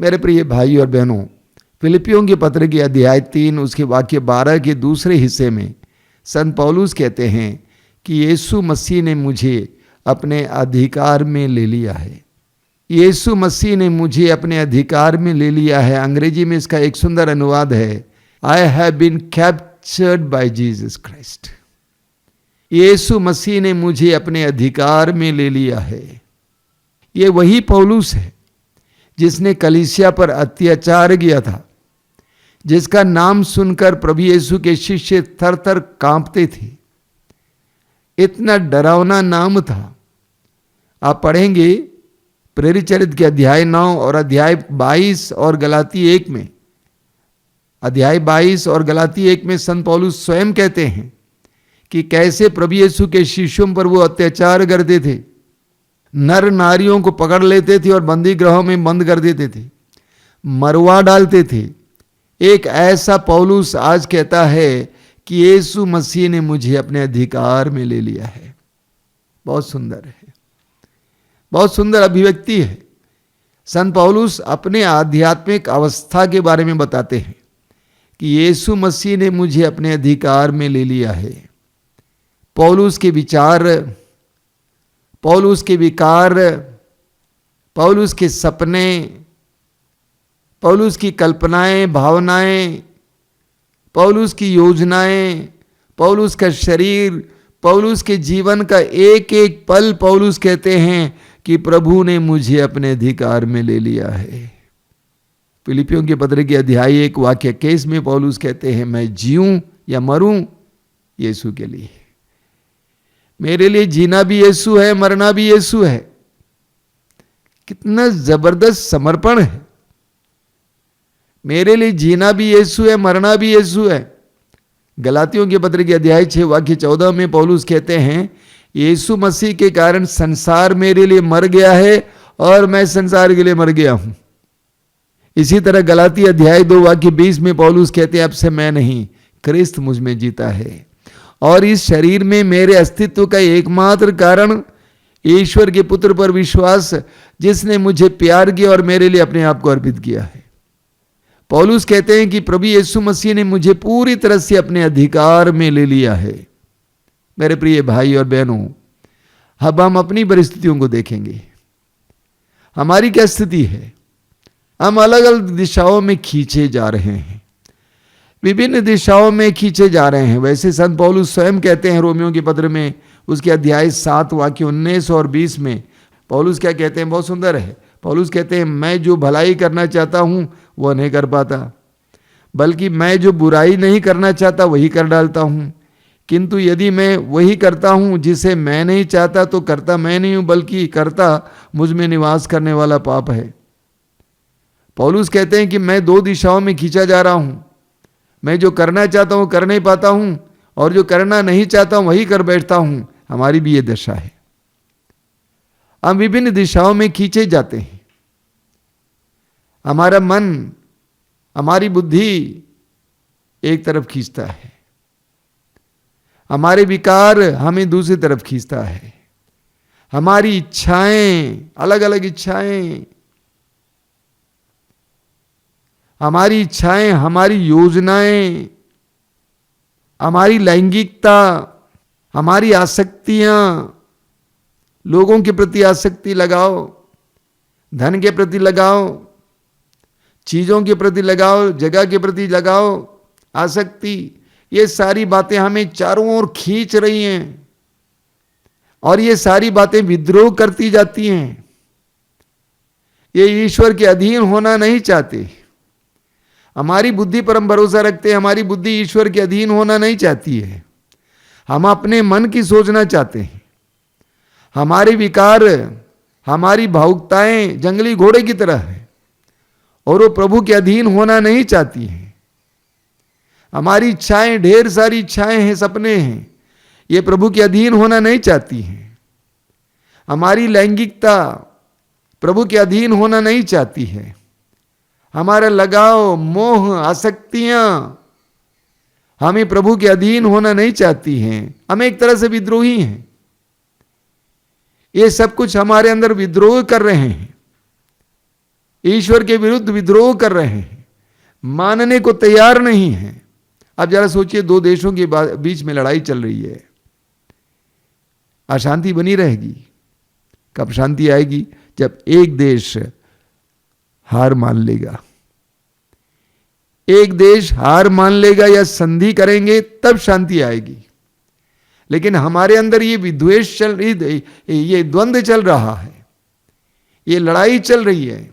मेरे प्रिय भाई और बहनों, फिलिपियों के पत्र के अध्याय 3 उसके वाक्य 12 के दूसरे हिस्से में संत पौलुस कहते हैं कि यीशु मसीह ने मुझे अपने अधिकार में ले लिया है। यीशु मसीह ने मुझे अपने अधिकार में ले लिया है। अंग्रेजी में इसका एक सुंदर अनुवाद है, I have been captured by Jesus Christ. यीशु मसीह ने मुझे अपने अधिकार में ले लिया है। ये वही पौलुस है जिसने कलीसिया पर अत्याचार किया था, जिसका नाम सुनकर प्रभु यीशु के शिष्य थर थर कांपते थे। इतना डरावना नाम था। आप पढ़ेंगे प्रेरित चरित्र के अध्याय 9 और अध्याय 22 और गलाती 1 में। अध्याय 22 और गलाती 1 में संत पौलुस स्वयं कहते हैं कि कैसे प्रभु यीशु के शिष्यों पर वो अत्याचार करते थे, नर नारियों को पकड़ लेते थे और बंदी गृहों में बंद कर देते थे, मरवा डालते थे। एक ऐसा पौलुस आज कहता है कि यीशु मसीह ने मुझे अपने अधिकार में ले लिया है। बहुत सुंदर है, बहुत सुंदर अभिव्यक्ति है। संत पौलुस अपने आध्यात्मिक अवस्था के बारे में बताते हैं कि यीशु मसीह ने मुझे अपने अधिकार में ले लिया है। पौलुस के विचार, पौलुस के विकार, पौलुस के सपने, पौलुस की कल्पनाएं, भावनाएं, पौलुस की योजनाएं, पौलुस का शरीर, पौलुस के जीवन का एक एक पल पौलुस कहते हैं कि प्रभु ने मुझे अपने अधिकार में ले लिया है। फिलिपियों के पत्र के अध्याय 1 वाक्य 21 में पौलुस कहते हैं, मैं जीऊं या मरूं यीशु के लिए। मेरे लिए जीना भी यीशु है, मरना भी यीशु है। कितना जबरदस्त समर्पण है। मेरे लिए जीना भी यीशु है, मरना भी यीशु है। गलातियों के पत्र के अध्याय 6 वाक्य 14 में पौलुस कहते हैं, यीशु मसीह के कारण संसार मेरे लिए मर गया है और मैं संसार के लिए मर गया हूं। इसी तरह गलाती अध्याय 2 वाक्य 20 में पौलुस कहते हैं, अब से मैं नहीं, क्रिस्त मुझ में जीता है और इस शरीर में मेरे अस्तित्व का एकमात्र कारण ईश्वर के पुत्र पर विश्वास, जिसने मुझे प्यार किया और मेरे लिए अपने आप को अर्पित किया है। पौलुस कहते हैं कि प्रभु यीशु मसीह ने मुझे पूरी तरह से अपने अधिकार में ले लिया है। मेरे प्रिय भाई और बहनों, अब हम अपनी परिस्थितियों को देखेंगे। हमारी क्या स्थिति है? हम अलग अलग दिशाओं में खींचे जा रहे हैं, विभिन्न दिशाओं में खींचे जा रहे हैं। वैसे संत पौलुस स्वयं कहते हैं रोमियों के पत्र में उसके अध्याय 7 वाक्य 19 और 20 में पौलुस क्या कहते हैं? बहुत सुंदर है। पौलुस कहते हैं, मैं जो भलाई करना चाहता हूं वह नहीं कर पाता, बल्कि मैं जो बुराई नहीं करना चाहता वही कर डालता हूं। किंतु यदि मैं वही करता हूं जिसे मैं नहीं चाहता, तो करता मैं नहीं हूं बल्कि करता मुझ में निवास करने वाला पाप है। पौलुस कहते हैं कि मैं 2 दिशाओं में खींचा जा रहा हूं। मैं जो करना चाहता हूं कर नहीं पाता हूं और जो करना नहीं चाहता हूं वही कर बैठता हूं। हमारी भी ये दशा है। हम विभिन्न दिशाओं में खींचे जाते हैं। हमारा मन, हमारी बुद्धि एक तरफ खींचता है, हमारे विकार हमें दूसरी तरफ खींचता है। हमारी इच्छाएं, अलग अलग इच्छाएं, हमारी इच्छाएं, हमारी योजनाएं, हमारी लैंगिकता, हमारी आसक्तियां, लोगों के प्रति आसक्ति लगाओ, धन के प्रति लगाओ, चीजों के प्रति लगाओ, जगह के प्रति लगाओ आसक्ति। ये सारी बातें हमें चारों ओर खींच रही हैं और ये सारी बातें विद्रोह करती जाती हैं। ये ईश्वर के अधीन होना नहीं चाहते। हमारी बुद्धि पर हम भरोसा रखते हैं, हमारी बुद्धि ईश्वर के अधीन होना नहीं चाहती है। हम अपने मन की सोचना चाहते हैं। हमारे विकार, हमारी भावुकताएं जंगली घोड़े की तरह है और वो प्रभु के अधीन होना नहीं चाहती हैं। हमारी इच्छाएं, ढेर सारी इच्छाएं हैं, सपने हैं, ये प्रभु के अधीन होना नहीं चाहती हैं। हमारी लैंगिकता प्रभु के अधीन होना नहीं चाहती है। हमारा लगाव, मोह, आसक्तियां हमें प्रभु के अधीन होना नहीं चाहती हैं। हम एक तरह से विद्रोही हैं। ये सब कुछ हमारे अंदर विद्रोह कर रहे हैं। ईश्वर के विरुद्ध विद्रोह कर रहे हैं, मानने को तैयार नहीं है। अब जरा सोचिए, दो देशों के बीच में लड़ाई चल रही है, अशांति बनी रहेगी। कब शांति आएगी? जब एक देश हार मान लेगा। एक देश हार मान लेगा या संधि करेंगे, तब शांति आएगी। लेकिन हमारे अंदर ये विद्वेष चल रही, ये द्वंद्व चल रहा है, ये लड़ाई चल रही है,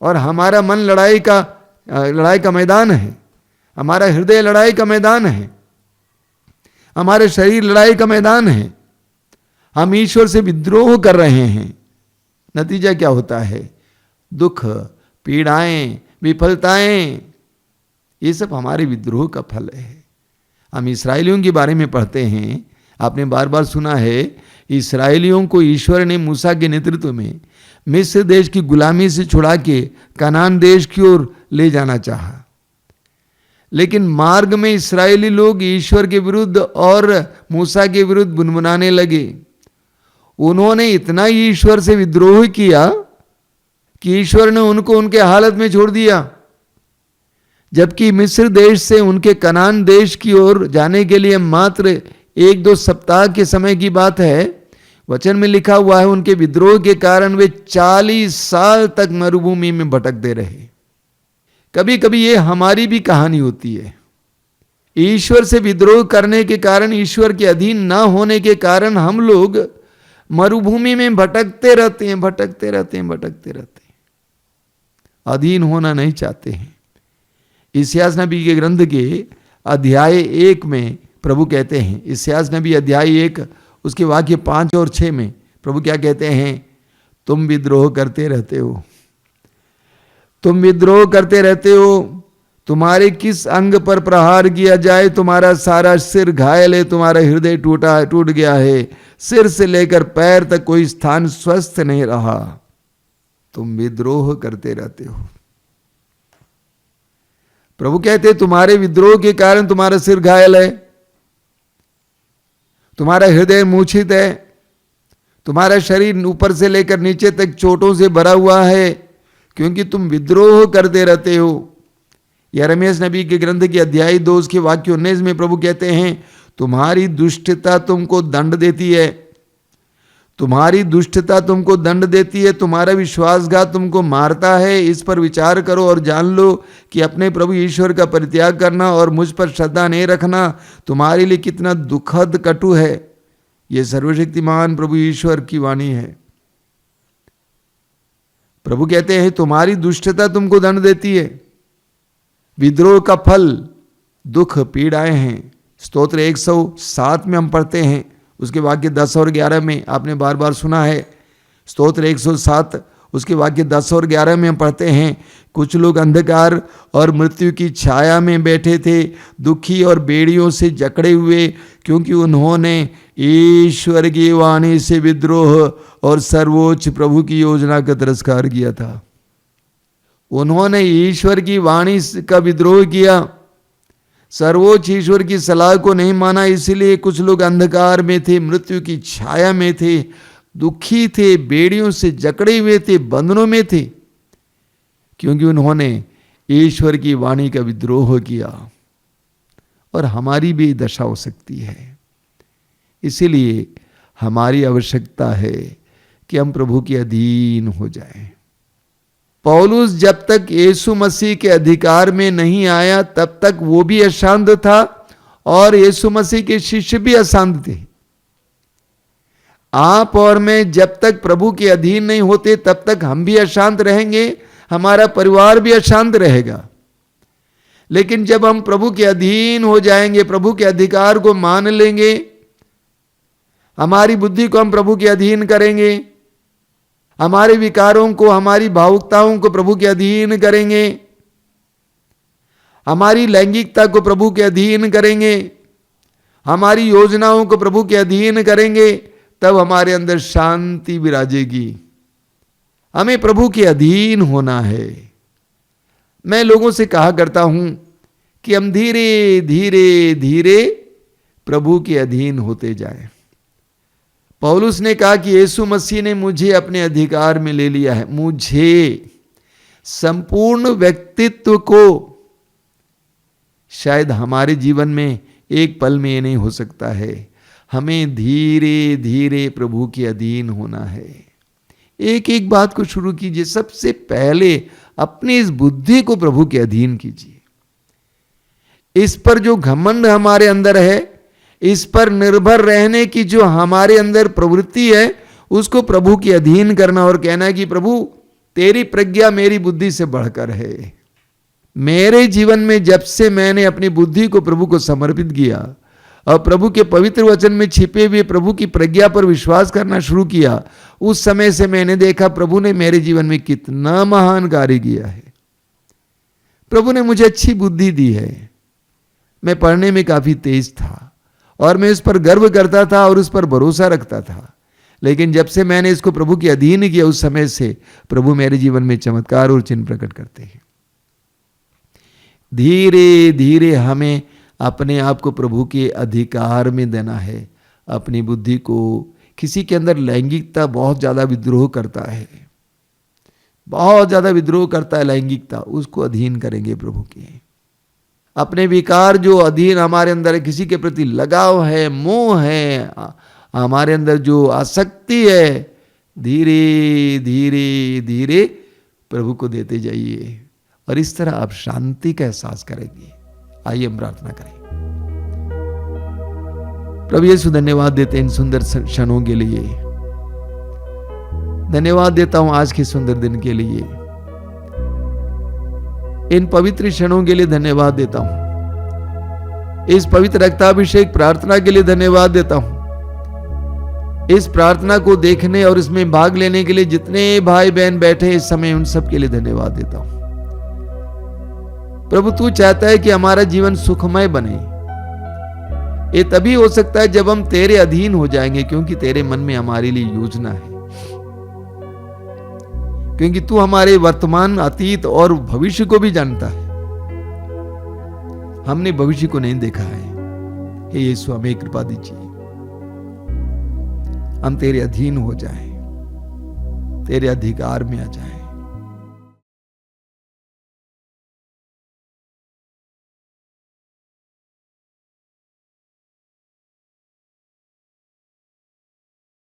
और हमारा मन लड़ाई का मैदान है, हमारा हृदय लड़ाई का मैदान है, हमारे शरीर लड़ाई का मैदान है। हम ईश्वर से विद्रोह कर रहे हैं। नतीजा क्या होता है? दुख, पीड़ाएं, विफलताएं, ये सब हमारे विद्रोह का फल है। हम इस्राएलियों के बारे में पढ़ते हैं, आपने बार बार सुना है, इस्राएलियों को ईश्वर ने मूसा के नेतृत्व में मिस्र देश की गुलामी से छुड़ा के कनान देश की ओर ले जाना चाहा। लेकिन मार्ग में इस्राएली लोग ईश्वर के विरुद्ध और मूसा के विरुद्ध बुनबुनाने लगे। उन्होंने इतना ईश्वर से विद्रोह किया कि ईश्वर ने उनको उनके हालत में छोड़ दिया। जबकि मिस्र देश से उनके कनान देश की ओर जाने के लिए मात्र 1-2 सप्ताह के समय की बात है। वचन में लिखा हुआ है, उनके विद्रोह के कारण वे 40 साल तक मरुभूमि में भटकते रहे। कभी कभी ये हमारी भी कहानी होती है। ईश्वर से विद्रोह करने के कारण, ईश्वर के अधीन ना होने के कारण हम लोग मरुभूमि में भटकते रहते हैं, भटकते रहते हैं, भटकते रहते हैं। अधीन होना नहीं चाहते हैं। इस्यास नबी के ग्रंथ के अध्याय 1 में प्रभु कहते हैं, इस्यास नबी अध्याय 1 उसके वाक्य 5 और 6 में प्रभु क्या कहते हैं? तुम विद्रोह करते रहते हो, तुम विद्रोह करते रहते हो, तुम्हारे किस अंग पर प्रहार किया जाए तुम्हारा सारा सिर घायल है, तुम्हारा हृदय टूट गया है, सिर से लेकर पैर तक कोई स्थान स्वस्थ नहीं रहा, तुम विद्रोह करते रहते हो। प्रभु कहते तुम्हारे विद्रोह के कारण तुम्हारा सिर घायल है, तुम्हारा हृदय मूर्छित है, तुम्हारा शरीर ऊपर से लेकर नीचे तक चोटों से भरा हुआ है, क्योंकि तुम विद्रोह करते रहते हो। यिर्मयाह नबी के ग्रंथ के अध्याय 2 उसके वाक्य 19 में प्रभु कहते हैं, तुम्हारी दुष्टता तुमको दंड देती है, तुम्हारी दुष्टता तुमको दंड देती है, तुम्हारा विश्वासघात तुमको मारता है। इस पर विचार करो और जान लो कि अपने प्रभु ईश्वर का परित्याग करना और मुझ पर श्रद्धा नहीं रखना तुम्हारे लिए कितना दुखद कटु है। यह सर्वशक्तिमान प्रभु ईश्वर की वाणी है। प्रभु कहते हैं तुम्हारी दुष्टता तुमको दंड देती है। विद्रोह का फल दुख पीड़ाएं हैं। स्तोत्र 107 में हम पढ़ते हैं, उसके वाक्य 10 और 11 में आपने बार बार सुना है। स्तोत्र 107 उसके वाक्य 10 और 11 में हम पढ़ते हैं, कुछ लोग अंधकार और मृत्यु की छाया में बैठे थे, दुखी और बेड़ियों से जकड़े हुए, क्योंकि उन्होंने ईश्वर की वाणी से विद्रोह और सर्वोच्च प्रभु की योजना का तिरस्कार किया था। उन्होंने ईश्वर की वाणी का विद्रोह किया, सर्वोच्च ईश्वर की सलाह को नहीं माना। इसलिए कुछ लोग अंधकार में थे, मृत्यु की छाया में थे, दुखी थे, बेड़ियों से जकड़े हुए थे, बंधनों में थे, क्योंकि उन्होंने ईश्वर की वाणी का विद्रोह किया। और हमारी भी दशा हो सकती है। इसीलिए हमारी आवश्यकता है कि हम प्रभु के अधीन हो जाएं। पौलुस जब तक यीशु मसीह के अधिकार में नहीं आया तब तक वो भी अशांत था और यीशु मसीह के शिष्य भी अशांत थे। आप और मैं जब तक प्रभु के अधीन नहीं होते तब तक हम भी अशांत रहेंगे, हमारा परिवार भी अशांत रहेगा। लेकिन जब हम प्रभु के अधीन हो जाएंगे, प्रभु के अधिकार को मान लेंगे, हमारी बुद्धि को हम प्रभु के अधीन करेंगे, हमारे विकारों को, हमारी भावुकताओं को प्रभु के अधीन करेंगे, हमारी लैंगिकता को प्रभु के अधीन करेंगे, हमारी योजनाओं को प्रभु के अधीन करेंगे, तब हमारे अंदर शांति विराजेगी। हमें प्रभु के अधीन होना है। मैं लोगों से कहा करता हूं कि हम धीरे धीरे धीरे प्रभु के अधीन होते जाएं। पौलुस ने कहा कि यीशु मसीह ने मुझे अपने अधिकार में ले लिया है। मुझे, संपूर्ण व्यक्तित्व को शायद हमारे जीवन में एक पल में ये नहीं हो सकता है। हमें धीरे धीरे प्रभु के अधीन होना है। एक एक बात को शुरू कीजिए। सबसे पहले अपनी इस बुद्धि को प्रभु के अधीन कीजिए। इस पर जो घमंड हमारे अंदर है, इस पर निर्भर रहने की जो हमारे अंदर प्रवृत्ति है, उसको प्रभु के अधीन करना और कहना है कि प्रभु तेरी प्रज्ञा मेरी बुद्धि से बढ़कर है। मेरे जीवन में जब से मैंने अपनी बुद्धि को प्रभु को समर्पित किया और प्रभु के पवित्र वचन में छिपे हुए प्रभु की प्रज्ञा पर विश्वास करना शुरू किया, उस समय से मैंने देखा प्रभु ने मेरे जीवन में कितना महान कार्य किया है। प्रभु ने मुझे अच्छी बुद्धि दी है। मैं पढ़ने में काफी तेज था और मैं उस पर गर्व करता था और उस पर भरोसा रखता था, लेकिन जब से मैंने इसको प्रभु के अधीन किया, उस समय से प्रभु मेरे जीवन में चमत्कार और चिन्ह प्रकट करते हैं। धीरे धीरे हमें अपने आप को प्रभु के अधिकार में देना है। अपनी बुद्धि को, किसी के अंदर लैंगिकता बहुत ज्यादा विद्रोह करता है, बहुत ज्यादा विद्रोह करता है लैंगिकता, उसको अधीन करेंगे प्रभु के। अपने विकार जो अधीन हमारे अंदर है, किसी के प्रति लगाव है, मोह है, हमारे अंदर जो आसक्ति है, धीरे धीरे धीरे प्रभु को देते जाइए और इस तरह आप शांति का एहसास करेंगे। आइए हम प्रार्थना करें। प्रभु यीशु धन्यवाद देते हैं इन सुंदर क्षणों के लिए। धन्यवाद देता हूं आज के सुंदर दिन के लिए, इन पवित्र क्षणों के लिए धन्यवाद देता हूं। इस पवित्र रक्ताभिषेक प्रार्थना के लिए धन्यवाद देता हूं। इस प्रार्थना को देखने और इसमें भाग लेने के लिए जितने भाई बहन बैठे इस समय, उन सब के लिए धन्यवाद देता हूं। प्रभु तू चाहता है कि हमारा जीवन सुखमय बने। ये तभी हो सकता है जब हम तेरे अधीन हो जाएंगे, क्योंकि तेरे मन में हमारे लिए योजना है, क्योंकि तू हमारे वर्तमान, अतीत और भविष्य को भी जानता है। हमने भविष्य को नहीं देखा है। हे यीशु हमें कृपा दीजिए, हम तेरे अधीन हो जाएं, तेरे अधिकार में आ जाएं।